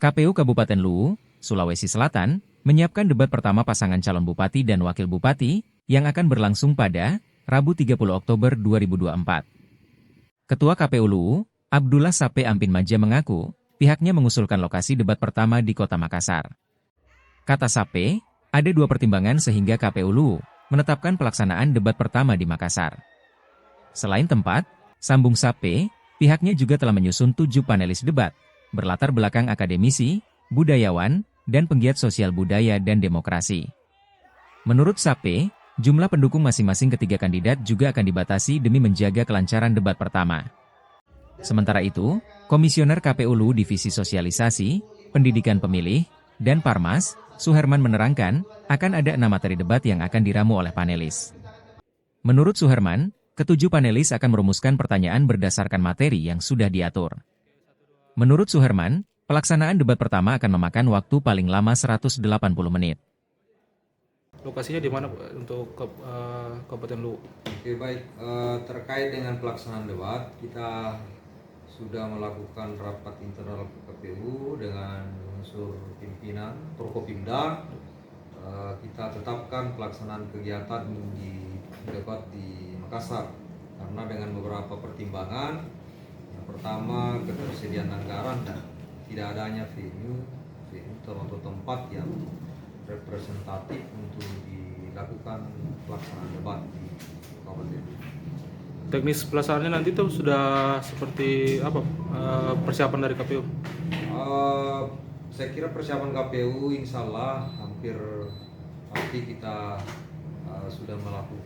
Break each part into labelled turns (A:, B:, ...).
A: KPU Kabupaten Luwu, Sulawesi Selatan, menyiapkan debat pertama pasangan calon bupati dan wakil bupati yang akan berlangsung pada Rabu 30 Oktober 2024. Ketua KPU Luwu, Abdullah Sape Ampin Maja mengaku, pihaknya mengusulkan lokasi debat pertama di Kota Makassar. Kata Sape, ada dua pertimbangan sehingga KPU Luwu menetapkan pelaksanaan debat pertama di Makassar. Selain tempat, sambung Sape, pihaknya juga telah menyusun 7 panelis debat, berlatar belakang akademisi, budayawan, dan penggiat sosial budaya dan demokrasi. Menurut Sape, jumlah pendukung masing-masing ketiga kandidat juga akan dibatasi demi menjaga kelancaran debat pertama. Sementara itu, Komisioner KPU Luwu Divisi Sosialisasi, Pendidikan Pemilih, dan Parmas, Suherman menerangkan, akan ada 6 materi debat yang akan diramu oleh panelis. Menurut Suherman, ketujuh panelis akan merumuskan pertanyaan berdasarkan materi yang sudah diatur. Menurut Suherman, pelaksanaan debat pertama akan memakan waktu paling lama 180 menit.
B: Lokasinya di mana untuk Kabupaten Luwu?
C: Oke, baik. Terkait dengan pelaksanaan debat, kita sudah melakukan rapat internal KPU dengan unsur pimpinan Prokopimda. Kita tetapkan pelaksanaan kegiatan di debat di Makassar karena dengan beberapa pertimbangan. Yang pertama, ketersediaan anggaran dan tidak adanya venue atau tempat yang representatif untuk dilakukan pelaksanaan debat di Kabupaten.
B: Teknis pelaksanaannya nanti tuh sudah seperti apa persiapan dari KPU?
C: Saya kira persiapan KPU insya Allah hampir pasti kita sudah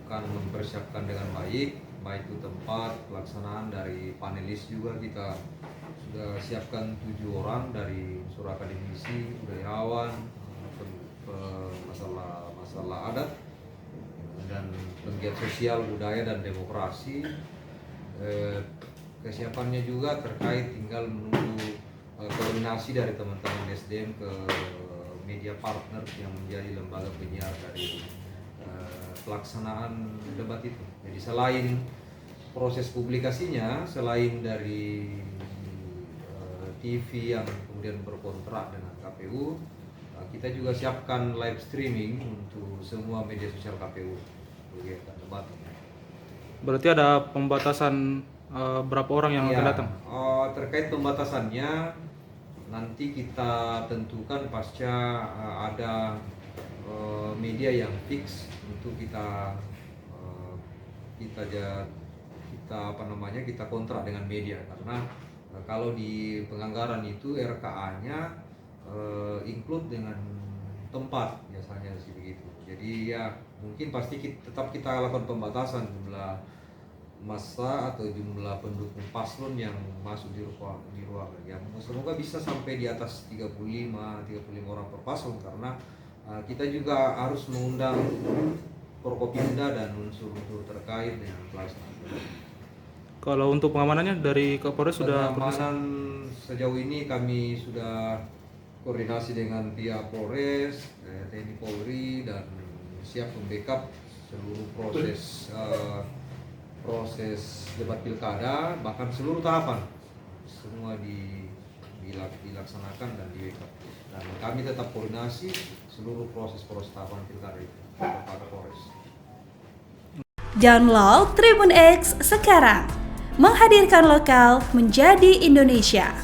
C: mempersiapkan dengan baik itu tempat pelaksanaan dari panelis juga kita sudah siapkan 7 orang dari unsur akademisi, budayawan, masalah adat dan penggiat sosial budaya dan demokrasi. Kesiapannya juga terkait tinggal menunggu koordinasi dari teman-teman SDM ke media partner yang menjadi lembaga penyiar dari pelaksanaan debat itu. Jadi selain proses publikasinya, selain dari TV yang kemudian berkontrak dengan KPU, kita juga siapkan live streaming untuk semua media sosial KPU kegiatan debat.
B: Berarti ada pembatasan berapa orang yang akan datang?
C: Terkait pembatasannya nanti kita tentukan pasca ada media yang fix untuk kita kontrak dengan media, karena kalau di penganggaran itu RKA-nya include dengan tempat biasanya sih begitu. Jadi ya mungkin pasti tetap kita lakukan pembatasan jumlah massa atau jumlah pendukung paslon yang masuk di ruang. Ya semoga bisa sampai di atas 35 orang per paslon, karena kita juga harus mengundang Prokopimda dan unsur-unsur terkait dengan pelaksanaan.
B: Kalau untuk pengamanannya dari Kapolres sudah
C: pengamanan sejauh ini kami sudah koordinasi dengan pihak Polres, TNI Polri, dan siap membackup seluruh proses debat pilkada, bahkan seluruh tahapan semua dilaksanakan dan di backup. Dan kami tetap koordinasi seluruh proses tahapan pilkada itu kepada Polres.
D: Download Tribun X sekarang, menghadirkan lokal menjadi Indonesia.